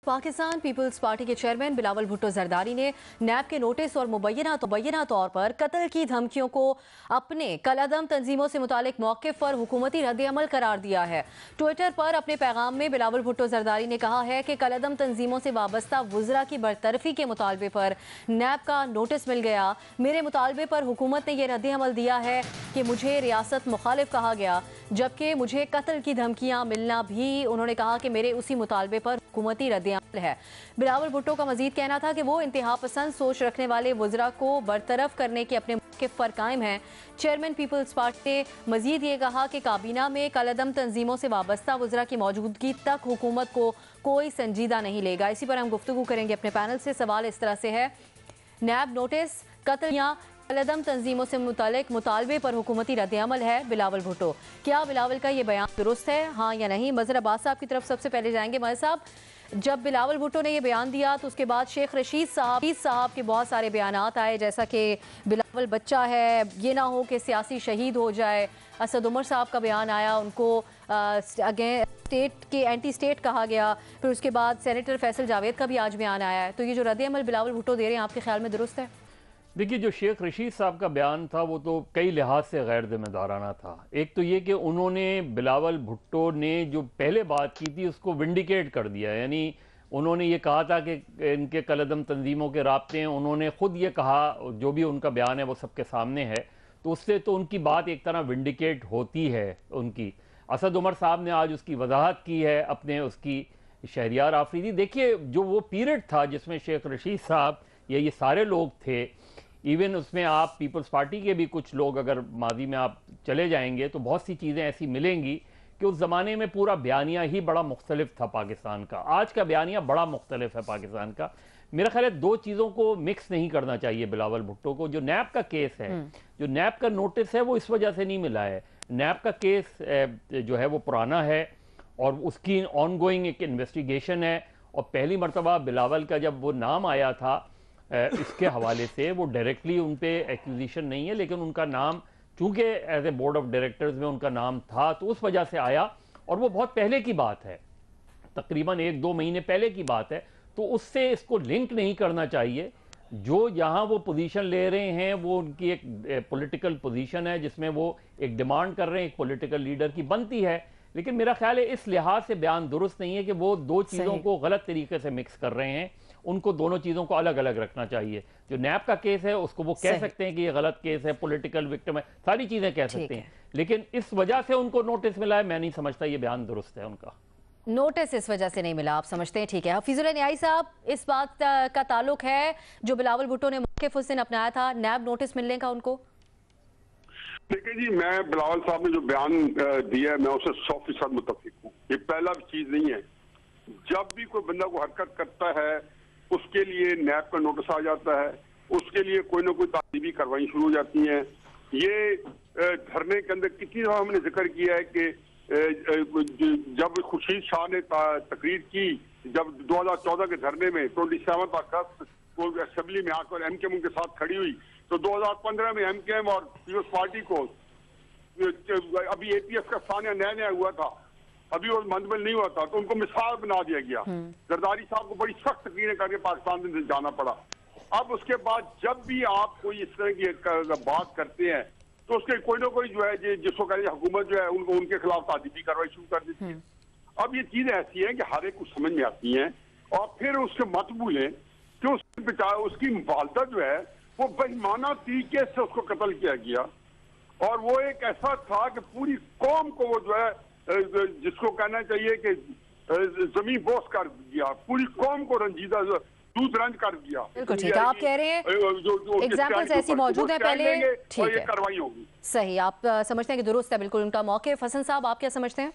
Pakistan peoples party के chairman Bilawal Bhutto Zardari ने नैब के नोटिस और मुबैना तौर पर कत्ल की धमकियों को अपने कलादम तंजीमों से मुतालिक मौक़िफ़ पर हुकूमती रद्द-ए-अमल करार दिया है। ट्विटर पर अपने पैगाम में बिलावल भुट्टो जरदारी ने कहा है कि कलादम तंजीमों से वाबस्ता वुज़रा की बरतरफी के मुतालबे पर नैब का नोटिस मिल गया। मेरे मुतालबे पर हुकूमत ने यह रद्द-ए-अमल दिया है कि मुझे रियासत मुखालिफ कहा गया, जबकि मुझे कत्ल की धमकियाँ मिलना भी उन्होंने कहा कि मेरे उसी मुतालबे पर हुकूमती रद्द है। बिलावल भुट्टो का मजीद कहना था कि वो इंतहा पसंद सोच रखने वाले वुज़रा को बरतरफ करने के अपने मौक़िफ़ पर कायम हैं। चेयरमैन पीपल्स पार्टी ने मजीद ये कहा कि काबीना में कलअदम तंजीमों से वाबस्ता वुज़रा की मौजूदगी तक हुकूमत को कोई संजीदा नहीं लेगा। इसी पर हम गुफ्तगू करेंगे अपने पैनल से। सवाल इस तरह से है, नैब नोटिस कत्ल या कलअदम तंजीमों से मुतालिक मुतालबे पर हुकूमती रद्द-ए-अमल है। बिलावल भुट्टो, क्या बिलावल का ये बयान दुरुस्त है, हाँ या नहीं? मज़हर अब्बास साहब की तरफ सबसे पहले जाएंगे। मज़हर साहब, जब बिलावल भुट्टो ने यह बयान दिया तो उसके बाद शेख रशीद साहब के बहुत सारे बयानात आए, जैसा कि बिलावल बच्चा है, ये ना हो कि सियासी शहीद हो जाए। असद उमर साहब का बयान आया, उनको अगेन स्टेट के एंटी स्टेट कहा गया। फिर उसके बाद सेनेटर फैसल जावेद का भी आज बयान आया है। तो ये जो रद्द-ए-अमल बिलावल भुट्टो दे रहे हैं, आपके ख्याल में दुरुस्त है? देखिए, जो शेख रशीद साहब का बयान था वो तो कई लिहाज से गैर जिम्मेदाराना था। एक तो ये कि उन्होंने बिलावल भुट्टो ने जो पहले बात की थी उसको विंडिकेट कर दिया, यानी उन्होंने ये कहा था कि इनके कलअदम तंजीमों के राब्ते हैं। उन्होंने ख़ुद ये कहा, जो भी उनका बयान है वो सबके सामने है, तो उससे तो उनकी बात एक तरह विंडिकेट होती है उनकी। असद उमर साहब ने आज उसकी वजाहत की है अपने उसकी शहरियार आफरीदी। देखिए, जो वो पीरियड था जिसमें शेख रशीद साहब या ये सारे लोग थे, इवन उसमें आप पीपल्स पार्टी के भी कुछ लोग अगर माजी में आप चले जाएंगे तो बहुत सी चीज़ें ऐसी मिलेंगी कि उस ज़माने में पूरा बयानिया ही बड़ा मुख्तलिफ था पाकिस्तान का। आज का बयानिया बड़ा मुख्तलिफ है पाकिस्तान का। मेरा ख्याल है दो चीज़ों को मिक्स नहीं करना चाहिए बिलावल भुट्टो को। जो नैब का केस है, जो नैब का नोटिस है, वो इस वजह से नहीं मिला है। नैब का केस जो है वो पुराना है और उसकी ऑन गोइंग एक इन्वेस्टिगेशन है। और पहली मरतबा बिलावल का जब वो नाम आया था इसके हवाले से, वो डायरेक्टली उन पे एक्यूजिशन नहीं है, लेकिन उनका नाम चूंकि as a board of directors में उनका नाम था तो उस वजह से आया, और वो बहुत पहले की बात है, तकरीबन 1-2 महीने पहले की बात है। तो उससे इसको लिंक नहीं करना चाहिए। जो यहाँ वो पोजीशन ले रहे हैं वो उनकी एक पॉलिटिकल पोजीशन है जिसमें वो एक डिमांड कर रहे हैं, एक पॉलिटिकल लीडर की बनती है। लेकिन मेरा ख्याल है इस लिहाज से बयान दुरुस्त नहीं है कि वो दो चीज़ों को गलत तरीके से मिक्स कर रहे हैं। उनको दोनों चीज़ों को अलग अलग रखना चाहिए। जो नैब का केस है उसको वो कह सकते हैं कि ये गलत केस है, पॉलिटिकल विक्टिम है, सारी चीज़ें कह सकते हैं, लेकिन इस वजह से उनको नोटिस मिला है, मैं नहीं समझता ये बयान दुरुस्त है। उनका नोटिस इस वजह से नहीं मिला, आप समझते हैं? ठीक है। हफीजुल न्याई साहब, इस बात का ताल्लुक है जो बिलावल भुट्टो ने मौक़िफ़ उस दिन अपनाया था, नैब नोटिस मिलने का उनको? देखिए जी, मैं बिलावल साहब ने जो बयान दिया है मैं उससे 100% मुत्तफिक हूँ। ये पहला चीज नहीं है। जब भी कोई बंदा को हरकत करता है उसके लिए नैब का नोटिस आ जाता है, उसके लिए कोई ना कोई तालीबी कार्रवाई शुरू हो जाती है। ये धरने के अंदर कितनी दफा हमने जिक्र किया है कि जब खुर्शीद शाह ने तकरीर की, जब 2014 के धरने में 27 अगस्त को असेंबली में आकर एमकेएम के साथ खड़ी हुई, तो 2015 में एमकेएम और पीपल्स पार्टी को, अभी एपीएफ का सानिया नया नया हुआ था, अभी वो मंदमिल नहीं हुआ था, तो उनको मिसाल बना दिया गया। जरदारी साहब को बड़ी सख्त तकरीरें करके पाकिस्तान में जाना पड़ा। अब उसके बाद जब भी आप कोई इस तरह की बात करते हैं तो उसके कोई ना कोई जो है जिसको कहते हैं हुकूमत जो है उनको उनके खिलाफ तादीबी कार्रवाई शुरू कर देती है। अब ये चीजें ऐसी हैं कि हर एक को समझ में आती हैं, और फिर उसके मत भूलें कि उसकी वालदा जो है वो बेईमाना तरीके से उसको कत्ल किया गया, और वो एक ऐसा था कि पूरी कौम को वो जो है जिसको कहना चाहिए कि जमीन बोस कर दिया, पूरी कौम को रंजीदा दूध रंज कर दिया। बिल्कुल ठीक है, आप कह रहे हैं एग्जाम्पल्स ऐसी मौजूद है पहले, ठीक है, कार्रवाई होगी। सही, आप समझते हैं कि दुरुस्त है बिल्कुल उनका मौक़िफ़। हसन साहब, आप क्या समझते हैं?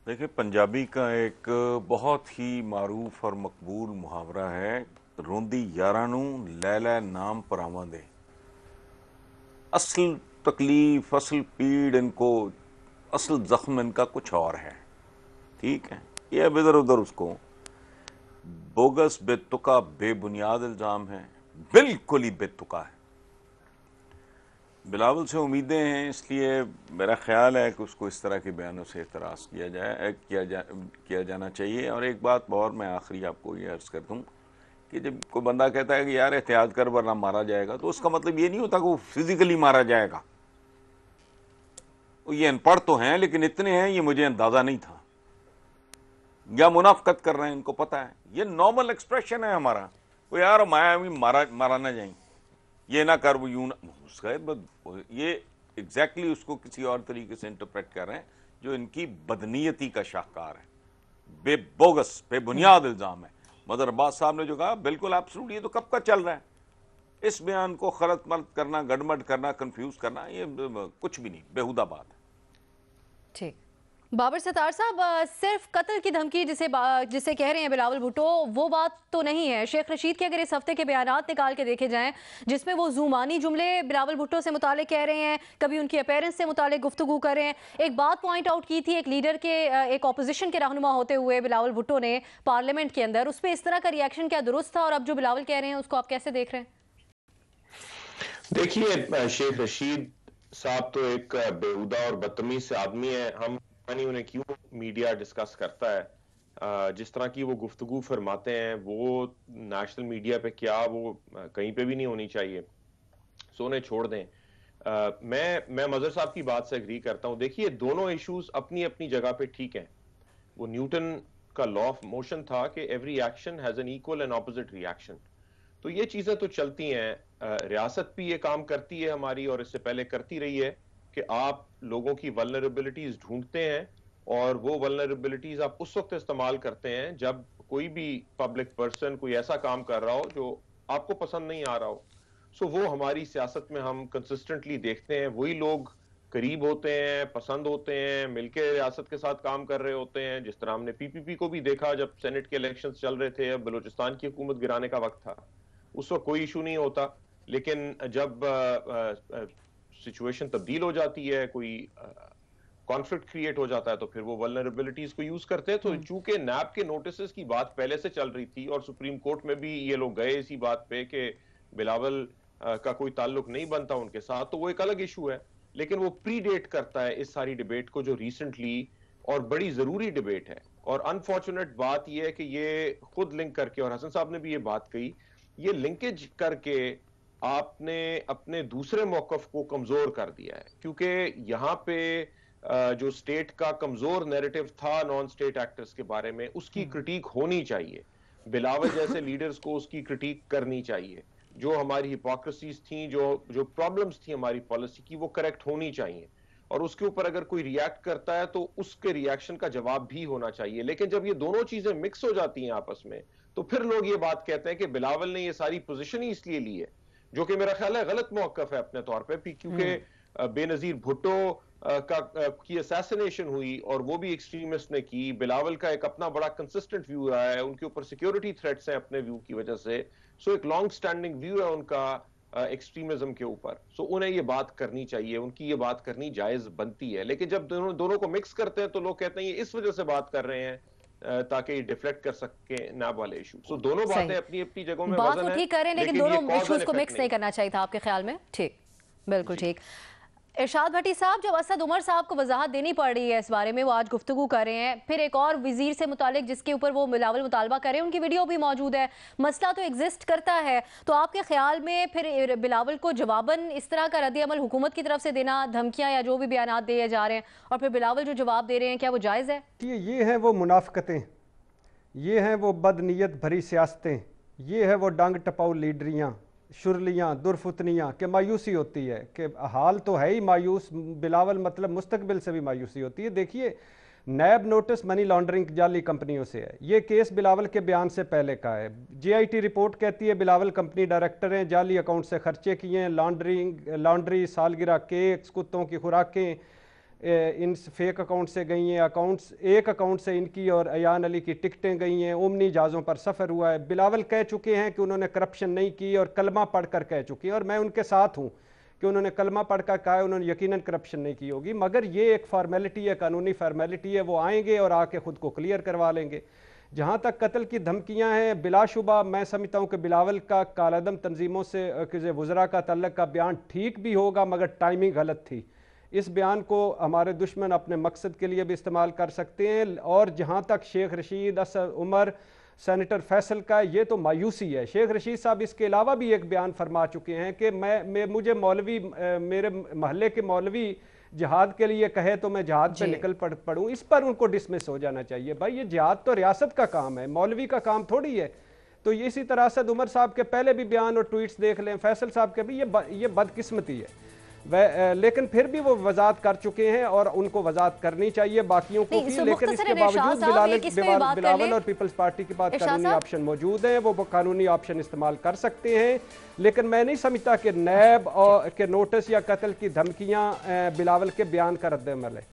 देखिए, पंजाबी का एक बहुत ही मारूफ और मकबूल मुहावरा है, रोंदी यारां नूं लै लै नाम परावां दे। असल तकलीफ, असल पीड़ इनको, असल जख्म इनका कुछ और है। ठीक है, ये अब इधर उधर उसको बोगस, बेतुका, बेबुनियाद इल्ज़ाम है, बिल्कुल ही बेतुका है। बिलावल से उम्मीदें हैं, इसलिए मेरा ख्याल है कि उसको इस तरह के बयानों से एतराज़ किया जाना चाहिए। और एक बात और मैं आखिरी आपको ये अर्ज़ कर दूँ कि जब कोई बंदा कहता है कि यार एहतियात कर वरना मारा जाएगा, तो उसका मतलब ये नहीं होता कि वो फिज़िकली मारा जाएगा। ये अनपढ़ तो हैं लेकिन इतने हैं ये मुझे अंदाज़ा नहीं था, या मुनाफकत कर रहे हैं, इनको पता है। ये नॉर्मल एक्सप्रेशन है हमारा, वो यार मारा ना जाए, ये ना कर, वो यूं ना, ये एग्जैक्टली उसको किसी और तरीके से इंटरप्रेट कर रहे हैं, जो इनकी बदनीयती का शाहकार है, बेबोगस बेबुनियाद इल्ज़ाम है। मदर अब्बास साहब ने जो कहा बिल्कुल एब्सोल्यूट, ये तो कब का चल रहा है। इस बयान को खलत मलत करना, गड़मड़ करना, कंफ्यूज करना, ये कुछ भी नहीं, बेहुदा बात है। ठीक, बाबर सत्तार साहब, सिर्फ कत्ल की धमकी जिसे कह रहे हैं बिलावल भुट्टो, वो बात तो नहीं है। शेख रशीद के अगर इस हफ्ते के बयानात निकाल के देखे जाएं, जिसमें वो जुमानी जुमले बिलावल भुट्टो से मुतालिक कह रहे हैं, कभी उनकी अपीयरेंस से मुतालिक गुफ्तगू कर रहे हैं। एक बात पॉइंट आउट की थी एक लीडर के, एक ऑपोजिशन के रहनुमा होते हुए बिलावल भुट्टो ने पार्लियामेंट के अंदर, उस पर इस तरह का रिएक्शन क्या दुरुस्त था? और अब जो बिलावल कह रहे हैं उसको आप कैसे देख रहे हैं? देखिए, शेख रशीद साहब तो एक बेहुदा और बदतमीज आदमी है। हम उन्हें क्यों मीडिया डिस्कस करता है, जिस तरह की वो गुफ्तगू फरमाते हैं वो नेशनल मीडिया पे क्या, वो कहीं पे भी नहीं होनी चाहिए। सो उन्हें छोड़ दें। मैं मजहर साहब की बात से एग्री करता हूं। देखिए, दोनों इश्यूज अपनी अपनी जगह पे ठीक हैं। वो न्यूटन का लॉ ऑफ मोशन था कि every action has an equal and opposite reaction. तो ये चीजें तो चलती हैं। रियासत भी ये काम करती है हमारी, और इससे पहले करती रही है कि आप लोगों की वल्नरेबिलिटीज ढूंढते हैं, और वो वल्नरेबिलिटीज आप उस वक्त इस्तेमाल करते हैं जब कोई भी पब्लिक पर्सन कोई ऐसा काम कर रहा हो जो आपको पसंद नहीं आ रहा हो। सो वो हमारी सियासत में हम कंसिस्टेंटली देखते हैं। वही लोग करीब होते हैं, पसंद होते हैं, मिलकर रियासत के साथ काम कर रहे होते हैं। जिस तरह हमने पीपीपी को भी देखा जब सेनेट के इलेक्शन चल रहे थे, अब बलूचिस्तान की हुकूमत गिराने का वक्त था, उस वक्त कोई इशू नहीं होता। लेकिन जब सिचुएशन तब्दील हो जाती है, कोई कॉन्फ्लिक्ट क्रिएट हो जाता है, तो फिर वो वल्नरेबिलिटीज को यूज करते हैं। तो चूंकि नैब के नोटिस की बात पहले से चल रही थी और सुप्रीम कोर्ट में भी ये लोग गए इसी बात पे कि बिलावल का कोई ताल्लुक नहीं बनता उनके साथ, तो वो एक अलग इशू है। लेकिन वो प्रीडेट करता है इस सारी डिबेट को, जो रिसेंटली और बड़ी जरूरी डिबेट है। और अनफॉर्चुनेट बात यह है कि ये खुद लिंक करके, और हसन साहब ने भी ये बात कही, ये लिंकेज करके आपने अपने दूसरे मौकफ को कमजोर कर दिया है। क्योंकि यहां पे जो स्टेट का कमजोर नैरेटिव था नॉन स्टेट एक्टर्स के बारे में, उसकी क्रिटिक होनी चाहिए। बिलावल जैसे लीडर्स को उसकी क्रिटिक करनी चाहिए। जो हमारी हिपोक्रेसीज थी, जो प्रॉब्लम्स थी हमारी पॉलिसी की, वो करेक्ट होनी चाहिए। और उसके ऊपर अगर कोई रिएक्ट करता है तो उसके रिएक्शन का जवाब भी होना चाहिए। लेकिन जब ये दोनों चीजें मिक्स हो जाती हैं आपस में, तो फिर लोग ये बात कहते हैं कि बिलावल ने ये सारी पोजीशन ही इसलिए ली है, जो कि मेरा ख्याल है गलत मौकफ है अपने तौर पे। क्योंकि बेनजीर भुट्टो की असैसिनेशन हुई और वो भी एक्सट्रीमिस्ट ने की। बिलावल का एक अपना बड़ा कंसिस्टेंट व्यू रहा है, उनके ऊपर सिक्योरिटी थ्रेट्स हैं अपने व्यू की वजह से। सो एक लॉन्ग स्टैंडिंग व्यू है उनका एक्सट्रीमिज्म के ऊपर। सो उन्हें ये बात करनी चाहिए, उनकी ये बात करनी जायज बनती है। लेकिन जब दोनों को मिक्स करते हैं तो लोग कहते हैं ये इस वजह से बात कर रहे हैं ताकि डिफ्लेक्ट कर सके नैब वाले इशू। सो दोनों बातें अपनी अपनी जगहों में बात तो ठीक कर रहे हैं, लेकिन दोनों इश्यूज को मिक्स नहीं करना चाहिए था आपके ख्याल में? ठीक, बिल्कुल ठीक। इरशाद भट्टी साहब, जब असद उमर साहब को वजाहत देनी पड़ रही है इस बारे में, वो आज गुफ्तगू कर रहे हैं, फिर एक और वजीर से मुतालिक जिसके ऊपर वो बिलावल मुतालबा कर रहे हैं, उनकी वीडियो भी मौजूद है, मसला तो एग्जिस्ट करता है। तो आपके ख्याल में फिर बिलावल को जवाबन इस तरह का रद्द अमल हुकूमत की तरफ से देना, धमकियां या जो भी बयान दिए जा रहे हैं, और फिर बिलावल जो जवाब दे रहे हैं, क्या वो जायज़ है? ये हैं वो मुनाफकतें, ये हैं वो बदनीयत भरी सियासतें, ये है वो डांग टपाऊ लीडरियाँ, शुरलियाँ, दुरफुतनियाँ, कि मायूसी होती है कि हाल तो है ही मायूस। बिलावल मतलब मुस्तकबिल से भी मायूसी होती है। देखिए, नैब नोटिस मनी लॉन्ड्रिंग जाली कंपनियों से है। ये केस बिलावल के बयान से पहले का है। JIT रिपोर्ट कहती है बिलावल कंपनी डायरेक्टर हैं, जाली अकाउंट से खर्चे किए हैं, लॉन्ड्री, सालगिरह केक्स, कुत्तों की खुराकें इन फेक अकाउंट से गई हैं। एक अकाउंट से इनकी और अयान अली की टिकटें गई हैं। ओमनी जहाज़ों पर सफ़र हुआ है। बिलावल कह चुके हैं कि उन्होंने करप्शन नहीं की, और कलमा पढ़कर कह चुके हैं, और मैं उनके साथ हूँ कि उन्होंने कलमा पढ़कर कहा है, उन्होंने यकीनन करप्शन नहीं की होगी। मगर ये एक फॉर्मेलिटी है, कानूनी फॉर्मेलिटी है, वो आएंगे और आके ख़ुद को क्लियर करवा लेंगे। जहाँ तक कत्ल की धमकियाँ हैं, बिलाशुबा मैं समझता हूँ कि बिलावल का कालादम तंजीमों से वज़रा का तल्लक का बयान ठीक भी होगा, मगर टाइमिंग गलत थी। इस बयान को हमारे दुश्मन अपने मकसद के लिए भी इस्तेमाल कर सकते हैं। और जहाँ तक शेख रशीद, असद उमर, सेनेटर फैसल का, ये तो मायूसी है। शेख रशीद साहब इसके अलावा भी एक बयान फरमा चुके हैं कि मुझे मौलवी, मेरे महल्ले के मौलवी जिहाद के लिए कहे तो मैं जिहाद पे निकल पड़ूं। इस पर उनको डिसमिस हो जाना चाहिए। भाई ये जिहाद तो रियासत का काम है, मौलवी का काम थोड़ी है। तो इसी तरह असद उमर साहब के पहले भी बयान और ट्वीट्स देख लें, फैसल साहब के भी, ये बदकिस्मती है। लेकिन फिर भी वो वजात कर चुके हैं और उनको वजात करनी चाहिए बाकियों को भी। लेकिन इसके बावजूद बिलावल और पीपल्स पार्टी के पास कानूनी ऑप्शन मौजूद है, वो कानूनी ऑप्शन इस्तेमाल कर सकते हैं। लेकिन मैं नहीं समझता कि नैब और के नोटिस या कत्ल की धमकियां बिलावल के बयान का रद्द अमल है।